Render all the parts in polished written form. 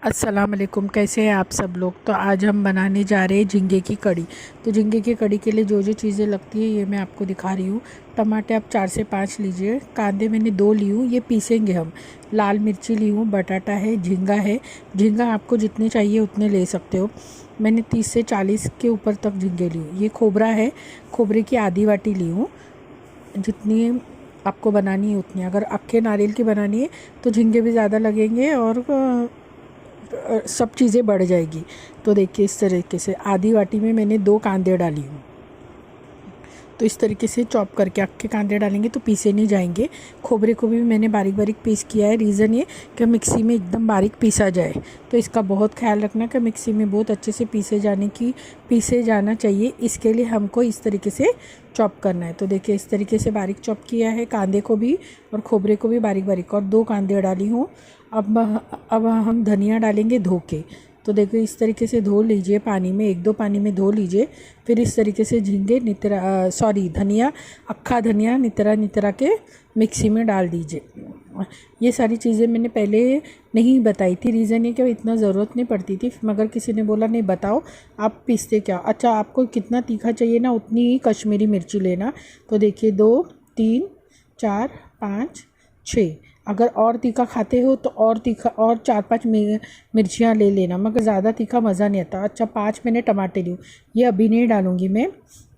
अस्सलाम वालेकुम। कैसे हैं आप सब लोग। तो आज हम बनाने जा रहे हैं झींगे की कड़ी। तो झींगे की कड़ी के लिए जो जो चीज़ें लगती है ये मैं आपको दिखा रही हूँ। टमाटे आप 4 से 5 लीजिए। कांदे मैंने 2 ली हूँ, ये पीसेंगे हम। लाल मिर्ची ली हूँ, बटाटा है, झींगा है। झींगा आपको जितने चाहिए उतने ले सकते हो। मैंने 30 से 40 के ऊपर तक झींगे ली हूँ। ये खोबरा है, खोबरे की आधी वाटी ली हूँ। जितनी आपको बनानी है उतनी। अगर अक्खे नारियल की बनानी है तो झींगे भी ज़्यादा लगेंगे और सब चीज़ें बढ़ जाएगी। तो देखिए इस तरीके से आधी वाटी में मैंने 2 कांदे डाली हूँ। तो इस तरीके से चॉप करके अक्खे कांदे डालेंगे तो पीसे नहीं जाएंगे। खोबरे को भी मैंने बारीक बारीक पीस किया है। रीज़न ये कि मिक्सी में एकदम बारीक पीसा जाए, तो इसका बहुत ख्याल रखना कि मिक्सी में बहुत अच्छे से पीसे जाना चाहिए। इसके लिए हमको इस तरीके से चॉप करना है। तो देखिए इस तरीके से बारीक चॉप किया है कांदे को भी और खोबरे को भी बारीक बारीक, और 2 कांदे डाली हूँ। अब हम धनिया डालेंगे धो के। तो देखो इस तरीके से धो लीजिए पानी में, 1-2 पानी में धो लीजिए। फिर इस तरीके से झींगे धनिया, अक्खा धनिया नितरा नितरा के मिक्सी में डाल दीजिए। ये सारी चीज़ें मैंने पहले नहीं बताई थी। रीज़न ये कि इतना ज़रूरत नहीं पड़ती थी, मगर किसी ने बोला नहीं बताओ आप पीसते क्या। अच्छा, आपको कितना तीखा चाहिए ना उतनी ही कश्मीरी मिर्ची लेना। तो देखिए 2, 3, 4, 5, 6। अगर और तीखा खाते हो तो और तीखा और 4-5 मिर्चियाँ ले लेना, मगर ज़्यादा तीखा मज़ा नहीं आता। अच्छा, 5 मैंने टमाटर लिए, ये अभी नहीं डालूँगी मैं।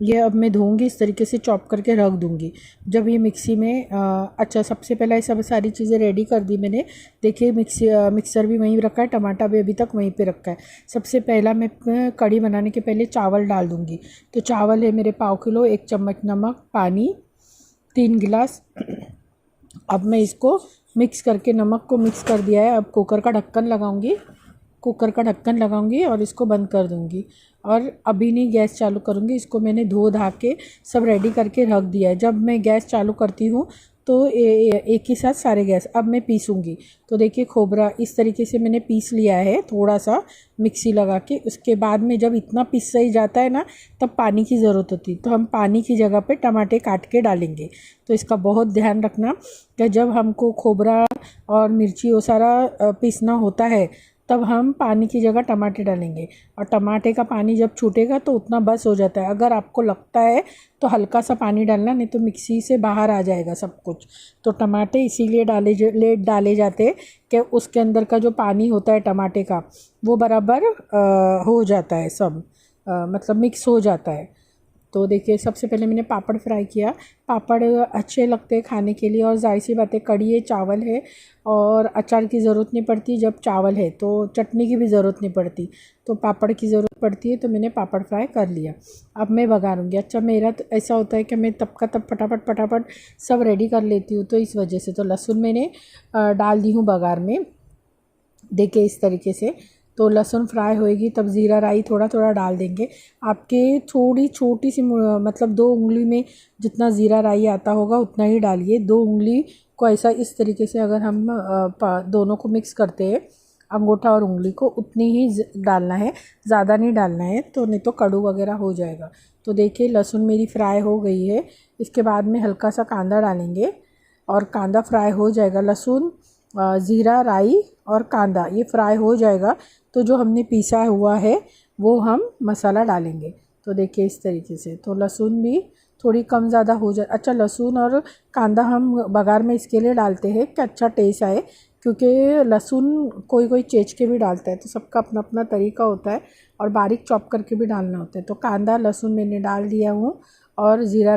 ये अब मैं धोऊँगी, इस तरीके से चॉप करके रख दूँगी। जब ये मिक्सी में अच्छा, सबसे पहले सब सारी चीज़ें रेडी कर दी मैंने। देखिए मिक्सर भी वहीं रखा है, टमाटर भी अभी तक वहीं पे रखा है। सबसे पहला मैं कड़ी बनाने के पहले चावल डाल दूँगी। तो चावल है मेरे 1/4 किलो, 1 चम्मच नमक, पानी, 3 गिलास। अब मैं इसको मिक्स करके, नमक को मिक्स कर दिया है। अब कुकर का ढक्कन लगाऊंगी और इसको बंद कर दूंगी। और अभी नहीं गैस चालू करूंगी। इसको मैंने धो धा के सब रेडी करके रख दिया है। जब मैं गैस चालू करती हूँ तो एक ही साथ सारे गैस। अब मैं पीसूँगी। तो देखिए खोबरा इस तरीके से मैंने पीस लिया है थोड़ा सा मिक्सी लगा के। उसके बाद में जब इतना पीस सही जाता है ना, तब पानी की ज़रूरत होती है। तो हम पानी की जगह पे टमाटे काट के डालेंगे। तो इसका बहुत ध्यान रखना कि जब हमको खोबरा और मिर्ची वो सारा पीसना होता है, तब हम पानी की जगह टमाटे डालेंगे। और टमाटे का पानी जब छूटेगा तो उतना बस हो जाता है। अगर आपको लगता है तो हल्का सा पानी डालना, नहीं तो मिक्सी से बाहर आ जाएगा सब कुछ। तो टमाटे इसीलिए डाले जाते हैं कि उसके अंदर का जो पानी होता है टमाटे का, वो बराबर हो जाता है सब, मतलब मिक्स हो जाता है। तो देखिए सबसे पहले मैंने पापड़ फ्राई किया। पापड़ अच्छे लगते हैं खाने के लिए, और जाहिर सी बात है कड़ी है, चावल है, और अचार की ज़रूरत नहीं पड़ती। जब चावल है तो चटनी की भी ज़रूरत नहीं पड़ती, तो पापड़ की ज़रूरत पड़ती है। तो मैंने पापड़ फ्राई कर लिया। अब मैं बघारूँगी। अच्छा, मेरा तो ऐसा होता है कि मैं तब का तब फटाफट सब रेडी कर लेती हूँ, तो इस वजह से। तो लहसुन मैंने डाल दी हूँ बघार में। देखिए इस तरीके से। तो लहसुन फ्राई होएगी तब ज़ीरा राई थोड़ा थोड़ा डाल देंगे। आपके थोड़ी छोटी सी मतलब 2 उंगली में जितना ज़ीरा राई आता होगा उतना ही डालिए। 2 उंगली को ऐसा इस तरीके से अगर हम दोनों को मिक्स करते हैं, अंगूठा और उंगली को, उतनी ही डालना है, ज़्यादा नहीं डालना है, तो नहीं तो कड़ू वगैरह हो जाएगा। तो देखिए लहसुन मेरी फ्राई हो गई है। इसके बाद में हल्का सा कांदा डालेंगे और कांदा फ्राई हो जाएगा। लहसुन, ज़ीरा राई और कांदा ये फ्राई हो जाएगा, तो जो हमने पीसा हुआ है वो हम मसाला डालेंगे। तो देखिए इस तरीके से। तो लहसुन भी थोड़ी कम ज़्यादा हो जाए। अच्छा, लहसुन और कांदा हम बघार में इसके लिए डालते हैं कि अच्छा टेस्ट आए, क्योंकि लहसुन कोई कोई चेच के भी डालता है, तो सबका अपना अपना तरीका होता है, और बारीक चॉप करके भी डालना होता है। तो कांदा लहसुन मैंने डाल दिया हूँ, और ज़ीरा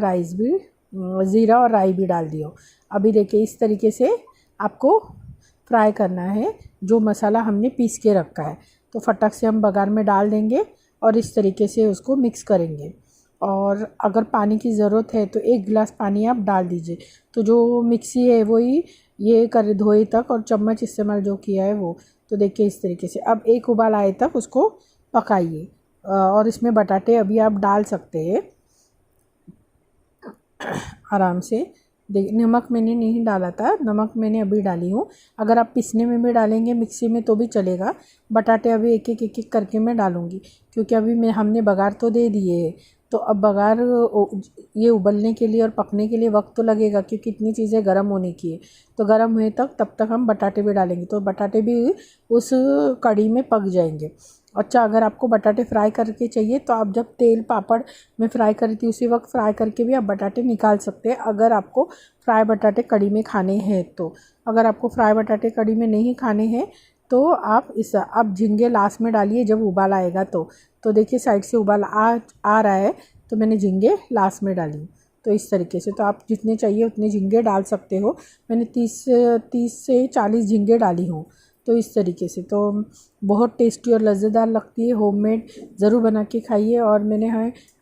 और राई भी डाल दिया। अभी देखिए इस तरीके से आपको फ्राई करना है जो मसाला हमने पीस के रखा है। तो फटक से हम बघार में डाल देंगे और इस तरीके से उसको मिक्स करेंगे। और अगर पानी की ज़रूरत है तो 1 गिलास पानी आप डाल दीजिए। तो जो मिक्सी है वही ये कर धोए तक, और चम्मच इस्तेमाल जो किया है वो। तो देखिए इस तरीके से। अब 1 उबाल आए तक उसको पकाइए। और इसमें बटाटे अभी आप डाल सकते हैं आराम से। नमक मैंने नहीं डाला था, नमक मैंने अभी डाली हूँ। अगर आप पीसने में भी डालेंगे मिक्सी में तो भी चलेगा। बटाटे अभी एक एक करके मैं डालूँगी, क्योंकि अभी हमने बघार तो दे दिए है, तो अब बघार ये उबलने के लिए और पकने के लिए वक्त तो लगेगा, क्योंकि इतनी चीज़ें गर्म होने की है। तो गर्म हुए तब तक हम बटाटे भी डालेंगे, तो बटाटे भी उस कढ़ी में पक जाएंगे। अच्छा, अगर आपको बटाटे फ्राई करके चाहिए तो आप जब तेल पापड़ में फ्राई करी थी उसी वक्त फ्राई करके भी आप बटाटे निकाल सकते हैं, अगर आपको फ्राई बटाटे कढ़ी में खाने हैं तो। अगर आपको फ्राई बटाटे कढ़ी में नहीं खाने हैं तो आप झींगे लास्ट में डालिए जब उबाल आएगा। तो देखिए साइड से उबाल आ रहा है, तो मैंने झींगे लास्ट में डाली। तो इस तरीके से तो आप जितने चाहिए उतने झींगे डाल सकते हो। मैंने 30 से 40 झींगे डाली हूँ। तो इस तरीके से तो बहुत टेस्टी और लज़ेदार लगती है। होममेड ज़रूर बना के खाइए। और मैंने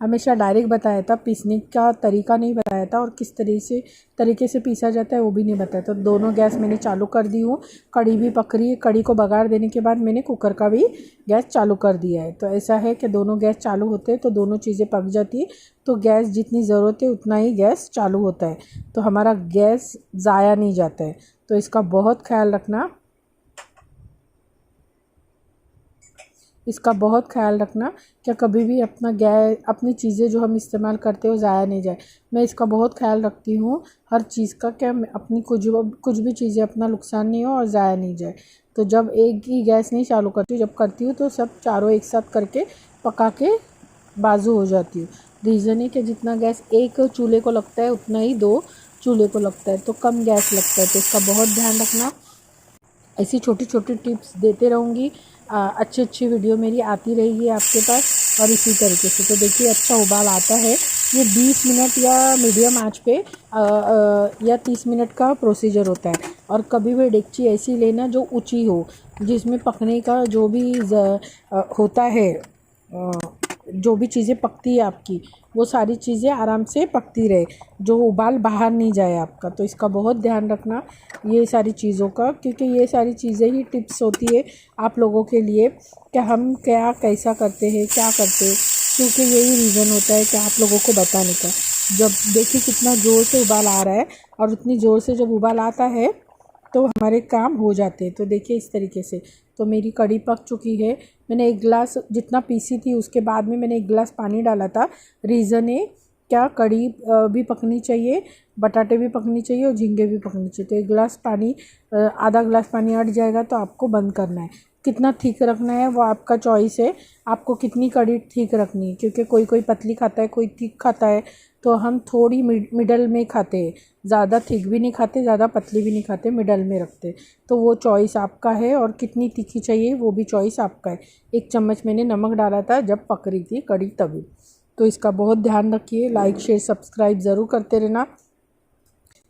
हमेशा डायरेक्ट बताया था, पीसने का तरीका नहीं बताया था, और किस तरीके से पीसा जाता है वो भी नहीं बताया। तो दोनों गैस मैंने चालू कर दी हूँ। कढ़ी भी पक रही है। कढ़ी को बघार देने के बाद मैंने कुकर का भी गैस चालू कर दिया है। तो ऐसा है कि दोनों गैस चालू होते हैं तो दोनों चीज़ें पक जाती है। तो गैस जितनी ज़रूरत है उतना ही गैस चालू होता है, तो हमारा गैस ज़ाया नहीं जाता है। तो इसका बहुत ख्याल रखना, क्या कभी भी अपनी चीज़ें जो हम इस्तेमाल करते हो ज़ाया नहीं जाए। मैं इसका बहुत ख्याल रखती हूँ हर चीज़ का, क्या अपनी कुछ भी चीज़ें अपना नुकसान नहीं हो और ज़ाया नहीं जाए। तो जब एक ही गैस नहीं चालू करती हूँ, जब करती हूँ तो सब चारों एक साथ करके पका के बाजू हो जाती हूँ। रीज़न है कि जितना गैस एक चूल्हे को लगता है उतना ही 2 चूल्हे को लगता है, तो कम गैस लगता है। तो इसका बहुत ध्यान रखना। ऐसी छोटी छोटी टिप्स देते रहूँगी। अच्छी वीडियो मेरी आती रहेगी आपके पास। और इसी तरीके से तो देखिए अच्छा उबाल आता है। ये 20 मिनट या मीडियम आंच पे या 30 मिनट का प्रोसीजर होता है। और कभी भी डेगची ऐसी लेना जो ऊंची हो, जिसमें पकने का जो भी होता है, जो भी चीज़ें पकती है आपकी, वो सारी चीज़ें आराम से पकती रहे, जो उबाल बाहर नहीं जाए आपका। तो इसका बहुत ध्यान रखना ये सारी चीज़ों का, क्योंकि ये सारी चीज़ें ही टिप्स होती है आप लोगों के लिए कि हम कैसा करते हैं, क्या करते हैं, क्योंकि यही रीज़न होता है कि आप लोगों को बताने का। जब देखिए कितना ज़ोर से उबाल आ रहा है, और उतनी ज़ोर से जब उबाल आता है तो हमारे काम हो जाते हैं। तो देखिए इस तरीके से तो मेरी कढ़ी पक चुकी है। मैंने 1 गिलास जितना पीसी थी उसके बाद में मैंने 1 गिलास पानी डाला था। रीज़न है क्या, कढ़ी भी पकनी चाहिए, बटाटे भी पकनी चाहिए और झींगे भी पकनी चाहिए। तो 1 गिलास पानी, आधा गिलास पानी अट जाएगा तो आपको बंद करना है। कितना थिक रखना है वो आपका चॉइस है, आपको कितनी कढ़ी थिक रखनी है, क्योंकि कोई पतली खाता है, कोई थिक खाता है। तो हम थोड़ी मिडल में खाते हैं, ज़्यादा थिक भी नहीं खाते, ज़्यादा पतली भी नहीं खाते, मिडल में रखते। तो वो चॉइस आपका है, और कितनी तीखी चाहिए वो भी चॉइस आपका है। 1 चम्मच मैंने नमक डाला था जब पक रही थी कढ़ी तभी। तो इसका बहुत ध्यान रखिए। लाइक शेयर सब्सक्राइब ज़रूर करते रहना,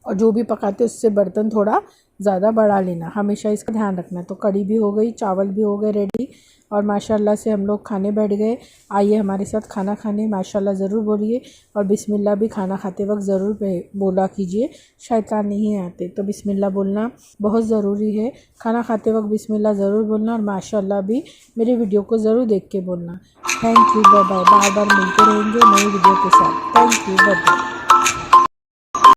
और जो भी पकाते उससे बर्तन थोड़ा ज़्यादा बढ़ा लेना, हमेशा इसका ध्यान रखना। तो कढ़ी भी हो गई, चावल भी हो गए रेडी, और माशाल्लाह से हम लोग खाने बैठ गए। आइए हमारे साथ खाना खाने, माशाल्लाह ज़रूर बोलिए, और बिस्मिल्लाह भी खाना खाते वक्त ज़रूर बोला कीजिए। शैतान नहीं आते, तो बिस्मिल्लाह बोलना बहुत ज़रूरी है। खाना खाते वक्त बिस्मिल्लाह ज़रूर बोलना, और माशाल्लाह भी मेरे वीडियो को ज़रूर देख के बोलना। Thank you, bye bye. बार बार मिलते रहेंगे नई वीडियो के साथ। Thank you, bye bye.